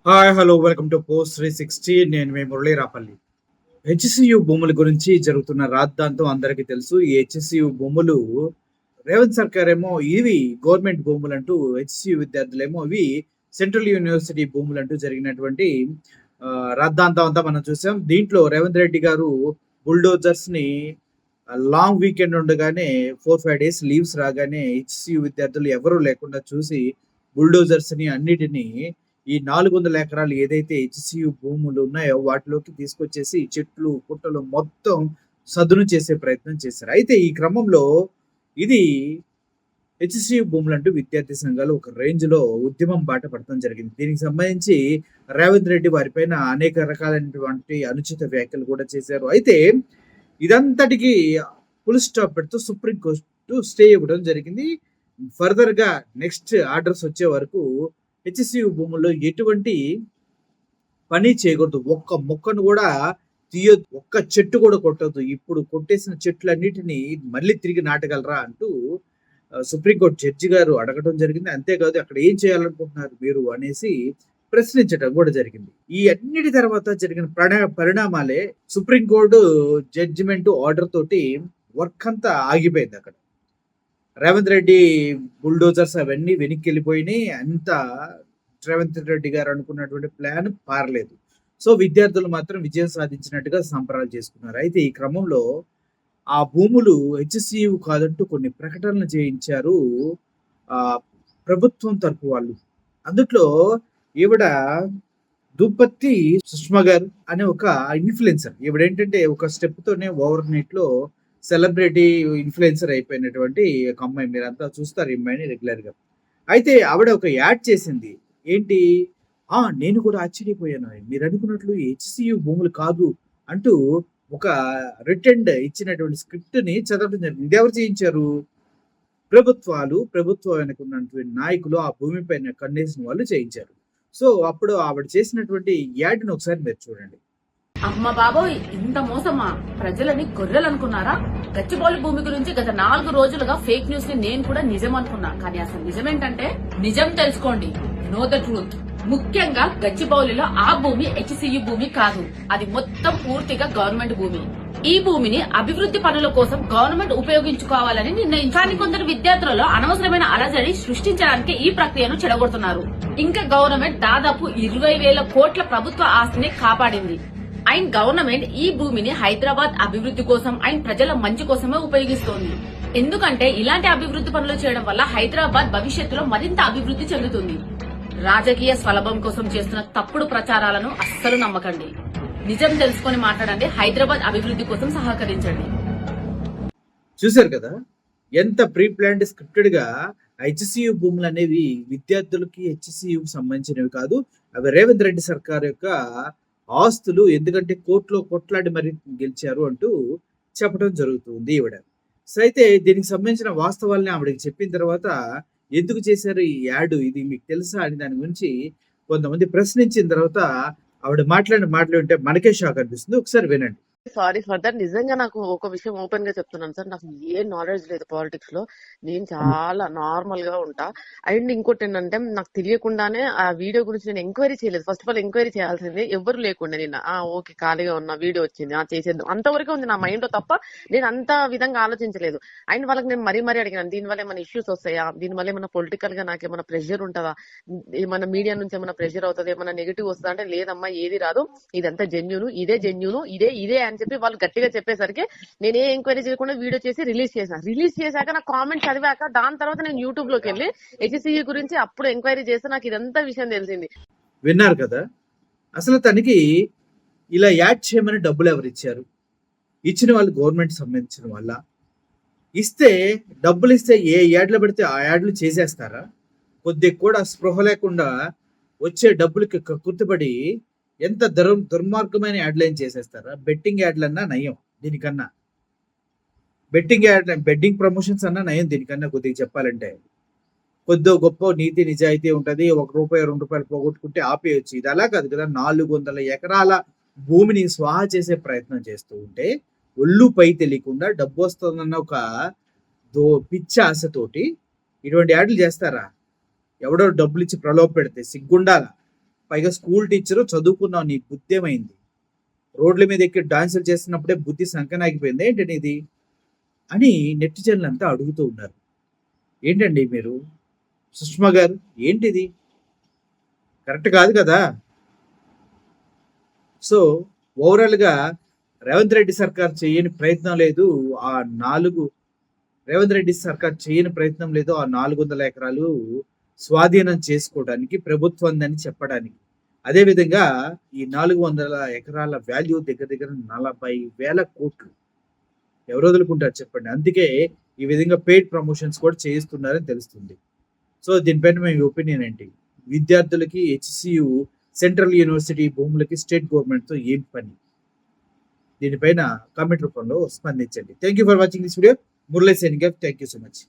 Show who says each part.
Speaker 1: Hi hello welcome to post 360. నేను మీ Murali Rapalli. HCU భూముల గురించి జరుగుతున్న రాద్ధాంతం అందరికీ తెలుసు. ఈ హెచ్సియు భూములు రేవంత్ సర్కార్ ఏమో ఇవి గవర్నమెంట్ భూములు అంటూ, హెచ్సియు విద్యార్థులేమో ఇవి సెంట్రల్ యూనివర్సిటీ భూములు అంటూ జరిగినటువంటి రాద్ధాంతం అంతా మనం చూసాం. దీంట్లో రేవంత్ రెడ్డి గారు బుల్డోజర్స్ ని లాంగ్ వీకెండ్ ఉండగానే 4-5 డేస్ లీవ్స్ రాగానే హెచ్సియు విద్యార్థులు ఎవరూ లేకుండా చూసి బుల్డోజర్స్ ని అన్నిటినీ ఈ 400 ఎకరాలు ఏదైతే హెచ్సియు భూములు ఉన్నాయో వాటిలోకి తీసుకొచ్చేసి చెట్లు పుట్టలు మొత్తం సదును చేసే ప్రయత్నం చేశారు. అయితే ఈ క్రమంలో ఇది హెచ్సియు భూములు అంటూ విద్యార్థి సంఘాలు ఒక రేంజ్ లో ఉద్యమం బాట పడటం జరిగింది. దీనికి సంబంధించి రేవంత్ రెడ్డి వారిపైన అనేక రకాలైనటువంటి అనుచిత వ్యాఖ్యలు కూడా చేశారు. అయితే ఇదంతటికి ఫుల్ స్టాప్ పెడుతూ సుప్రీం కోర్టు స్టే ఇవ్వడం జరిగింది. ఫర్దర్ గా నెక్స్ట్ ఆర్డర్స్ వచ్చే వరకు హెచ్సియు భూముల్లో ఎటువంటి పని చేయకూడదు, ఒక్క మొక్కను కూడా తీయొద్దు, ఒక్క చెట్టు కూడా కొట్టద్దు, ఇప్పుడు కొట్టేసిన చెట్లన్నిటిని మళ్ళీ తిరిగి నాటగలరా అంటూ సుప్రీంకోర్టు జడ్జి గారు అడగడం జరిగింది. అంతేకాదు అక్కడ ఏం చేయాలనుకుంటున్నారు మీరు అనేసి ప్రశ్నించడం కూడా జరిగింది. ఈ అన్నిటి తర్వాత జరిగిన పరిణామాలే సుప్రీంకోర్టు జడ్జిమెంట్ ఆర్డర్ తోటి వర్క్ అంతా ఆగిపోయింది. అక్కడ రేవంత్ రెడ్డి బుల్డోజర్స్ అవన్నీ వెనక్కి వెళ్ళిపోయినాయి. అంత రేవంత్ రెడ్డి గారు అనుకున్నటువంటి ప్లాన్ పారలేదు. సో విద్యార్థులు మాత్రం విజయం సాధించినట్టుగా సంబరాలు చేసుకున్నారు. అయితే ఈ క్రమంలో ఆ భూములు హెచ్సియు కాదంటూ కొన్ని ప్రకటనలు చేయించారు ఆ ప్రభుత్వం తరపు వాళ్ళు. అందుట్లో ఈవిడ దుప్పత్తి సుష్మా గారు అనే ఒక ఇన్ఫ్లుయెన్సర్. ఈవిడేంటంటే ఒక స్టెప్ తోనే ఓవర్ నైట్ లో సెలబ్రిటీ ఇన్ఫ్లుయెన్సర్ అయిపోయినటువంటి ఒక అమ్మాయి. మీరంతా చూస్తారు ఈ అమ్మాయిని రెగ్యులర్ గా. అయితే ఆవిడ ఒక యాడ్ చేసింది. ఏంటి? నేను కూడా ఆశ్చర్యపోయాను. మీరు అనుకున్నట్లు హెచ్సియు భూములు కాదు అంటూ ఒక రిటర్న్ ఇచ్చినటువంటి స్క్రిప్ట్ ని చదవడం జరిగింది. ఇది ఎవరు చేయించారు? ప్రభుత్వం వెనుకున్నటువంటి నాయకులు, ఆ భూమి పైన కన్నేసిన వాళ్ళు చేయించారు. సో అప్పుడు ఆవిడ చేసినటువంటి యాడ్ని ఒకసారి మీరు చూడండి.
Speaker 2: అమ్మ బాబోయ్, ఇంత మోసమా? ప్రజలని గొర్రెలు అనుకున్నారా? గచ్చిబౌలి భూమి గురించి గత 4 రోజులుగా ఫేక్ న్యూస్ ని నేను కూడా నిజం అనుకున్నా. కానీ అసలు నిజమేంటంటే, నిజం తెలుసుకోండి, నో ద ట్రూత్. ముఖ్యంగా గచ్చిబౌలిలో ఆ భూమి హెచ్సియు భూమి కాదు, అది మొత్తం పూర్తిగా గవర్నమెంట్ భూమి. ఈ భూమిని అభివృద్ధి పనుల కోసం గవర్నమెంట్ ఉపయోగించుకోవాలని నిర్ణయించారు. కానీ కొందరు విద్యార్థులలో అనవసరమైన అలజడి సృష్టించడానికి ఈ ప్రక్రియను చెడగొడుతున్నారు. ఇంకా గవర్నమెంట్ దాదాపు 20,000 కోట్ల ప్రభుత్వ ఆస్తిని కాపాడింది. అండ్ గవర్నమెంట్ ఈ భూమిని హైదరాబాద్ అభివృద్ధి కోసం అండ్ ప్రజల మంచి కోసమే ఉపయోగిస్తోంది. ఎందుకంటే ఇలాంటి అభివృద్ధి పనులు చేయడం వల్ల హైదరాబాద్ భవిష్యత్తులో మరింత అభివృద్ధి చెందుతుంది. రాజకీయ స్వలాభం కోసం చేస్తున్న తప్పుడు ప్రచారాలను అస్సలు నమ్మకండి. నిజం తెలుసుకొని మాట్లాడండి. హైదరాబాద్ అభివృద్ధి కోసం సహకరించండి.
Speaker 1: చూశారు కదా ఎంత ప్రీ ప్లాన్డ్ స్క్రిప్టెడ్ గా హెచ్సియు భూములు అనేవి విద్యార్థులకి హెచ్సియుకి సంబంధించినవి కాదు, అవి రేవంత్ రెడ్డి సర్కార్ యొక్క ఆస్తులు. ఎందుకంటే కోర్టులో కొట్లాడి మరి గెలిచారు అంటూ చెప్పడం జరుగుతుంది ఈవిడ. సో అయితే దీనికి సంబంధించిన వాస్తవాల్ని ఆవిడకి చెప్పిన తర్వాత ఎందుకు చేశారు ఈ యాడ్, ఇది మీకు తెలుసా అని దాని గురించి కొంతమంది ప్రశ్నించిన తర్వాత ఆవిడ మాట్లాడిన మాటలు వింటే మనకే షాక్ అనిపిస్తుంది. ఒకసారి వినండి.
Speaker 3: Sorry for that. నిజంగా నాకు ఒక విషయం ఓపెన్ గా చెప్తున్నాను సార్, నాకు ఏ నాలెడ్జ్ లేదు పాలిటిక్స్ లో. నేను చాలా నార్మల్ గా ఉంటా. అండ్ ఇంకోటి ఏంటంటే, నాకు తెలియకుండానే ఆ వీడియో గురించి నేను ఎంక్వైరీ చేయలేదు. ఫస్ట్ ఆఫ్ ఆల్ ఎంక్వైరీ చేయాల్సింది ఎవరు లేకుండా నేను ఓకే ఖాళీగా ఉన్న వీడియో వచ్చింది చేసేద్దాం అంతవరకు ఉంది నా మైండ్ లో తప్ప నేను అంత విధంగా ఆలోచించలేదు. అండ్ వాళ్ళకి నేను మరీ అడిగాను, దీనివల్ల ఏమైనా ఇష్యూస్ వస్తాయా, దీనివల్ల ఏమైనా పొలిటికల్ గా నాకు ఏమైనా ప్రెషర్ ఉంటుందా, ఏమైనా మీడియా నుంచి ఏమైనా ప్రెషర్ అవుతుంది, ఏమైనా నెగిటివ్ వస్తుందా అంటే లేదమ్మా ఏది రాదు, ఇదంతా జెన్యూన్, ఇదే అని చెప్పి వాళ్ళు గట్టిగా చెప్పేసరికి నేను ఏ ఎంక్వైరీ చేయకుండా వీడియో చేసి రిలీజ్ చేశాక నా కామెంట్ చదివాక దాని తర్వాత నేను యూట్యూబ్ లోకి వెళ్ళి హెచ్సియు గురించి అప్పుడు ఎంక్వైరీ చేస్తే నాకు ఇదంతా విషయం తెలిసింది.
Speaker 1: విన్నారు కదా, అసలు తనకి ఇలా యాడ్ చేయమని డబ్బులు ఎవరు ఇచ్చారు? ఇచ్చిన వాళ్ళు గవర్నమెంట్ సంబంధించిన వాళ్ళ? ఇస్తే డబ్బులు ఇస్తే ఏ యాడ్లు పెడితే ఆ యాడ్లు చేసేస్తారా? కొద్దిగా కూడా స్పృహ లేకుండా వచ్చే డబ్బులకి గుర్తుపడి ఎంత దుర్మార్గమైన యాడ్లైన్ చేసేస్తారా? బెట్టింగ్ యాడ్లన్నా నయం దీనికన్నా, బెట్టింగ్ ప్రమోషన్స్ అన్నా నయం దీనికన్నా. కొద్దిగా చెప్పాలంటే కొద్దో గొప్ప నీతి నిజాయితీ ఉంటది. ₹1 ₹2 పోగొట్టుకుంటే ఆపేయచ్చు. ఇది అలా కాదు కదా. 400 ఎకరాల భూమిని స్వాహా చేసే ప్రయత్నం చేస్తూ ఉంటే ఒళ్ళు పై తెలియకుండా డబ్బు వస్తుందన్న ఒక పిచ్చి ఆశతోటి ఇటువంటి యాడ్లు చేస్తారా? ఎవడో డబ్బులు ఇచ్చి ప్రలోభ పెడితే సిగ్గుండాల. పైగా స్కూల్ టీచరు, చదువుకున్నావు, నీ బుద్ధి ఏమైంది? రోడ్ల మీద ఎక్కి డాన్సులు చేస్తున్నప్పుడే బుద్ధి సంకనాగిపోయింది ఏంటి నీది అని నెటిజన్లంతా అడుగుతూ ఉన్నారు. ఏంటండి మీరు, సుష్మా గారు, ఏంటిది? కరెక్ట్ కాదు కదా. సో ఓవరాల్గా రేవంత్ రెడ్డి సర్కార్ చేయని ప్రయత్నం లేదు. రేవంత్ రెడ్డి సర్కార్ చేయని ప్రయత్నం లేదు ఆ 400 ఎకరాలు స్వాధీనం చేసుకోవడానికి, ప్రభుత్వందని చెప్పడానికి. అదేవిధంగా ఈ 400 ఎకరాల వాల్యూ దగ్గర దగ్గర 40,000 కోట్లు. ఎవరు వదులుకుంటారు చెప్పండి. అందుకే ఈ విధంగా పెయిడ్ ప్రమోషన్స్ కూడా చేయిస్తున్నారని తెలుస్తుంది. సో దీనిపైన మీ ఒపీనియన్ ఏంటి? విద్యార్థులకి హెచ్సియు సెంట్రల్ యూనివర్సిటీ భూములకి స్టేట్ గవర్నమెంట్తో ఏం పని? దీనిపైన కామెంట్ రూపంలో స్పందించండి. Thank you for watching this video. Murali signing off. Thank you so much.